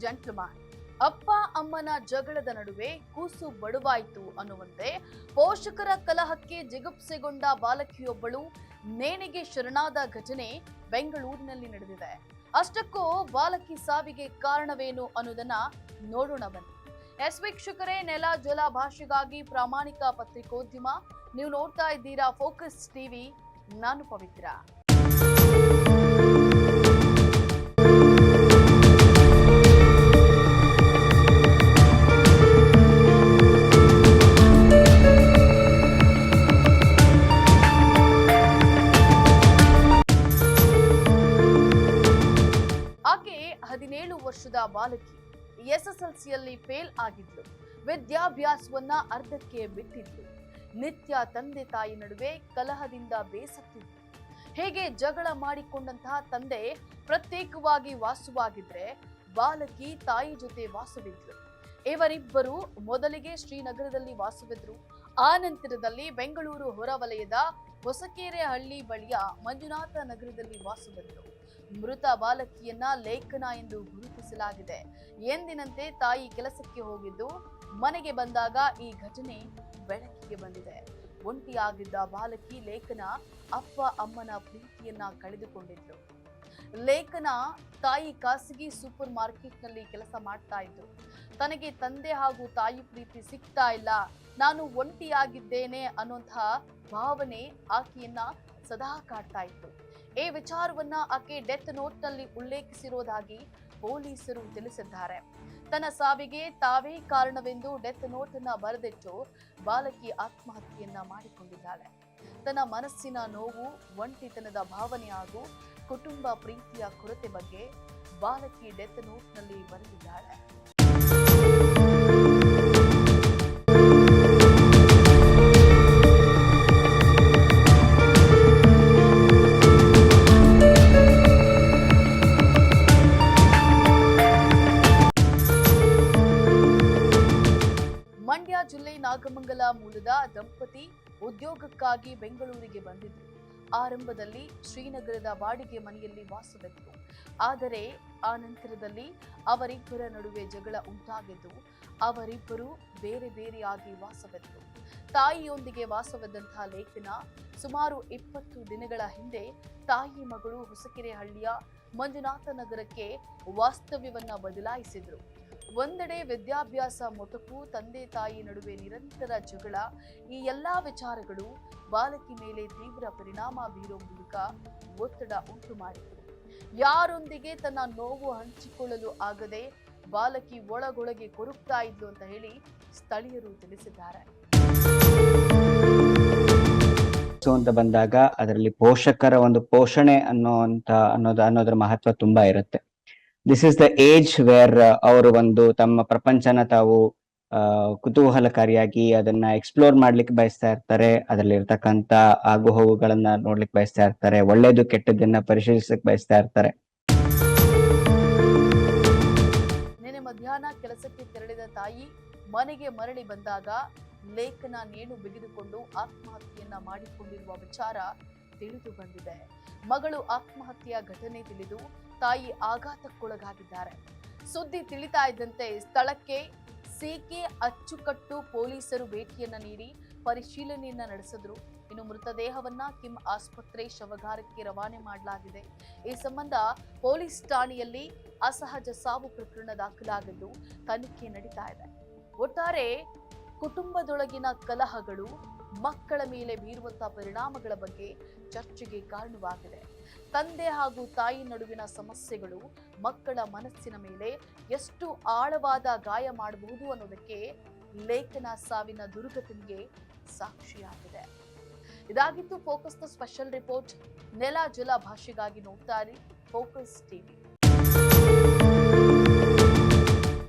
Gentleman. ಅಪ್ಪ ಅಮ್ಮನ ಜಗಳದ ನಡುವೆ ಕೂಸು ಬಡವಾಯಿತು ಅನ್ನುವಂತೆ ಪೋಷಕರ ಕಲಹಕ್ಕೆ ಜಿಗುಪ್ಸೆಗೊಂಡ ಬಾಲಕಿಯೊಬ್ಬಳು ನೇಣಿಗೆ ಶರಣಾದ ಘಟನೆ ಬೆಂಗಳೂರಿನಲ್ಲಿ ನಡೆದಿದೆ. ಅಷ್ಟಕ್ಕೂ ಬಾಲಕಿ ಸಾವಿಗೆ ಕಾರಣವೇನು ಅನ್ನೋದನ್ನ ನೋಡೋಣ ಬನ್ನಿ. ವೀಕ್ಷಕರೇ, ನೆಲ ಜಲ ಭಾಷೆಗಾಗಿ ಪ್ರಾಮಾಣಿಕ ಪತ್ರಿಕೋದ್ಯಮ. ನೀವು ನೋಡ್ತಾ ಇದ್ದೀರಾ ಫೋಕಸ್ ಟಿವಿ. ನಾನು ಪವಿತ್ರ. ಆಕೆ 17 ವರ್ಷದ ಬಾಲಕಿ. SSLCಯಲ್ಲಿ ಫೇಲ್ ಆಗಿದ್ಲು. ವಿದ್ಯಾಭ್ಯಾಸವನ್ನ ಅರ್ಧಕ್ಕೆ ಬಿಟ್ಟಿದ್ಲು. ನಿತ್ಯ ತಂದೆ ತಾಯಿ ನಡುವೆ ಕಲಹದಿಂದ ಬೇಸತ್ತಿದ್ಲು. ಹೇಗೆ ಜಗಳ ಮಾಡಿಕೊಂಡಂತಹ ತಂದೆ ಪ್ರತ್ಯೇಕವಾಗಿ ವಾಸವಾಗಿದ್ರೆ ಬಾಲಕಿ ತಾಯಿ ಜೊತೆ ವಾಸವಿದ್ಲು. ಇವರಿಬ್ಬರು ಮೊದಲಿಗೆ ಶ್ರೀನಗರದಲ್ಲಿ ವಾಸವಿದ್ರು. ಆ ನಂತರದಲ್ಲಿ ಬೆಂಗಳೂರು ಹೊರವಲಯದ ಹೊಸಕೆರೆಹಳ್ಳಿ ಬಳಿಯ ಮಂಜುನಾಥ ನಗರದಲ್ಲಿ ವಾಸವಿದ್ರು. ಮೃತ ಬಾಲಕಿಯನ್ನ ಲೇಖನ ಎಂದು ಗುರುತಿಸಲಾಗಿದೆ. ಎಂದಿನಂತೆ ತಾಯಿ ಕೆಲಸಕ್ಕೆ ಹೋಗಿದ್ದು ಮನೆಗೆ ಬಂದಾಗ ಈ ಘಟನೆ ಬೆಳಕಿಗೆ ಬಂದಿದೆ. ಒಂಟಿಯಾಗಿದ್ದ ಬಾಲಕಿ ಲೇಖನ ಅಪ್ಪ ಅಮ್ಮನ ಪ್ರೀತಿಯನ್ನ ಕಳೆದುಕೊಂಡಿದ್ರು. ಲೇಖನ ತಾಯಿ ಖಾಸಗಿ ಸೂಪರ್ ಮಾರ್ಕೆಟ್ನಲ್ಲಿ ಕೆಲಸ ಮಾಡ್ತಾ ಇದ್ರು. ತನಗೆ ತಂದೆ ಹಾಗೂ ತಾಯಿ ಪ್ರೀತಿ ಸಿಗ್ತಾ ಇಲ್ಲ, ನಾನು ಒಂಟಿಯಾಗಿದ್ದೇನೆ ಅನ್ನುವಂತಹ ಭಾವನೆ ಆಕೆಯನ್ನ ಸದಾ ಕಾಡ್ತಾ ಇತ್ತು. ಈ ವಿಚಾರವನ್ನ ಆಕೆ ಡೆತ್ ನೋಟ್ನಲ್ಲಿ ಉಲ್ಲೇಖಿಸಿರುವುದಾಗಿ ಪೊಲೀಸರು ತಿಳಿಸಿದ್ದಾರೆ. ತನ್ನ ಸಾವಿಗೆ ತಾವೇ ಕಾರಣವೆಂದು ಡೆತ್ ನೋಟ್ ಅನ್ನ ಬರೆದಿಟ್ಟು ಬಾಲಕಿ ಆತ್ಮಹತ್ಯೆಯನ್ನ ಮಾಡಿಕೊಂಡಿದ್ದಾಳೆ. ತನ್ನ ಮನಸ್ಸಿನ ನೋವು, ಒಂಟಿತನದ ಭಾವನೆ ಹಾಗೂ ಕುಟುಂಬ ಪ್ರೀತಿಯ ಕೊರತೆ ಬಗ್ಗೆ ಬಾಲಕಿ ಡೆತ್ ನೋಟ್ನಲ್ಲಿ ಬರೆದಿದ್ದಾಳೆ. ಮಂಡ್ಯ ಜಿಲ್ಲೆ ನಾಗಮಂಗಲ ಮೂಲದ ದಂಪತಿ ಉದ್ಯೋಗಕ್ಕಾಗಿ ಬೆಂಗಳೂರಿಗೆ ಬಂದಿದ್ರು. ಆರಂಭದಲ್ಲಿ ಶ್ರೀನಗರದ ಬಾಡಿಗೆ ಮನೆಯಲ್ಲಿ ವಾಸವಿದ್ರು. ಆದರೆ ಆ ನಂತರದಲ್ಲಿ ಅವರಿಬ್ಬರ ನಡುವೆ ಜಗಳ ಉಂಟಾಗಿದ್ದು ಅವರಿಬ್ಬರು ಬೇರೆ ಬೇರೆಯಾಗಿ ವಾಸವಿದ್ರು. ತಾಯಿಯೊಂದಿಗೆ ವಾಸವಿದ್ದಂತಹ ಲೇಖನ ಸುಮಾರು 20 ದಿನಗಳ ಹಿಂದೆ ತಾಯಿ ಮಗಳು ಹೊಸಕೆರೆಹಳ್ಳಿಯ ಮಂಜುನಾಥ ನಗರಕ್ಕೆ ವಾಸ್ತವ್ಯವನ್ನ ಬದಲಾಯಿಸಿದ್ರು. ಒಂದೆಡೆ ವಿದ್ಯಾಭ್ಯಾಸ ಮೊಟಕು, ತಂದೆ ತಾಯಿ ನಡುವೆ ನಿರಂತರ ಜಗಳ, ಈ ಎಲ್ಲಾ ವಿಚಾರಗಳು ಬಾಲಕಿ ಮೇಲೆ ತೀವ್ರ ಪರಿಣಾಮ ಬೀರೋ ಮೂಲಕ ಒತ್ತಡ ಉಂಟು ಮಾಡಿತು. ಯಾರೊಂದಿಗೆ ತನ್ನ ನೋವು ಹಂಚಿಕೊಳ್ಳಲು ಆಗದೆ ಬಾಲಕಿ ಒಳಗೊಳಗೆ ಕೊರಗ್ತಾ ಇದ್ಲು ಅಂತ ಹೇಳಿ ಸ್ಥಳೀಯರು ತಿಳಿಸಿದ್ದಾರೆ. ಅಂತ ಬಂದಾಗ ಅದರಲ್ಲಿ ಪೋಷಕರ ಒಂದು ಪೋಷಣೆ ಅನ್ನೋದ್ರ ಮಹತ್ವ ತುಂಬಾ ಇರುತ್ತೆ. This is the age where ಅವರು ಒಂದು ತಮ್ಮ ಪ್ರಪಂಚನ ತಾವು ಕುತೂಹಲಕಾರಿಯಾಗಿ ಅದನ್ನ ಎಕ್ಸ್ಪ್ಲೋರ್ ಮಾಡ್ಲಿಕ್ಕೆ ಬಯಸ್ತಾ ಇರ್ತಾರೆ. ಅದರಲ್ಲಿ ಇರ್ತಕ್ಕಂತ ಆಗು ಹೋಗುಗಳನ್ನ ನೋಡ್ಲಿಕ್ಕೆ ಬಯಸ್ತಾ ಇರ್ತಾರೆ. ಒಳ್ಳೇದು ಕೆಟ್ಟದನ್ನ ಪರಿಶೀಲಿಸಕ್ ಬಯಸ್ತಾ ಇರ್ತಾರೆ. ನಿನ್ನೆ ಮಧ್ಯಾಹ್ನ ಕೆಲಸಕ್ಕೆ ತೆರಳಿದ ತಾಯಿ ಮನೆಗೆ ಮರಳಿ ಬಂದಾಗ ಲೇಖನ ನೇಣು ಬಿಗಿದುಕೊಂಡು ಆತ್ಮಹತ್ಯೆಯನ್ನ ಮಾಡಿಕೊಂಡಿರುವ ವಿಚಾರ ತಿಳಿದು ಬಂದಿದೆ. ಮಗಳು ಆತ್ಮಹತ್ಯೆಯ ಘಟನೆ ತಿಳಿದು ತಾಯಿ ಆಘಾತಕ್ಕೊಳಗಾಗಿದ್ದಾರೆ. ಸುದ್ದಿ ತಿಳಿತಾ ಇದ್ದಂತೆ ಸ್ಥಳಕ್ಕೆ ಸಿಕೆ ಅಚ್ಚುಕಟ್ಟು ಪೊಲೀಸರು ಭೇಟಿಯನ್ನ ನೀಡಿ ಪರಿಶೀಲನೆಯನ್ನ ನಡೆಸಿದ್ರು. ಇನ್ನು ಮೃತದೇಹವನ್ನ ಕಿಮ್ ಆಸ್ಪತ್ರೆ ಶವಗಾರಕ್ಕೆ ರವಾನೆ ಮಾಡಲಾಗಿದೆ. ಈ ಸಂಬಂಧ ಪೊಲೀಸ್ ಠಾಣೆಯಲ್ಲಿ ಅಸಹಜ ಸಾವು ಪ್ರಕರಣ ದಾಖಲಾಗಿದ್ದು ತನಿಖೆ ನಡೀತಾ ಇದೆ. ಒಟ್ಟಾರೆ ಕುಟುಂಬದೊಳಗಿನ ಕಲಹಗಳು ಮಕ್ಕಳ ಮೇಲೆ ಬೀರುವಂತಹ ಪರಿಣಾಮಗಳ ಬಗ್ಗೆ ಚರ್ಚೆಗೆ ಕಾರಣವಾಗಿದೆ. ತಂದೆ ಹಾಗೂ ತಾಯಿ ನಡುವಿನ ಸಮಸ್ಯೆಗಳು ಮಕ್ಕಳ ಮನಸ್ಸಿನ ಮೇಲೆ ಎಷ್ಟು ಆಳವಾದ ಗಾಯ ಮಾಡಬಹುದು ಅನ್ನೋದಕ್ಕೆ ಲೇಖನ ಸಾವಿನ ದುರ್ಘಟನೆಗೆ ಸಾಕ್ಷಿಯಾಗಿದೆ. ಇದಾಗಿತ್ತು ಫೋಕಸ್ನ ಸ್ಪೆಷಲ್ ರಿಪೋರ್ಟ್. ನೆಲ ಜಲ ಭಾಷೆಗಾಗಿ ನೋಡ್ತಾ ಇರಿ ಫೋಕಸ್ ಟಿವಿ.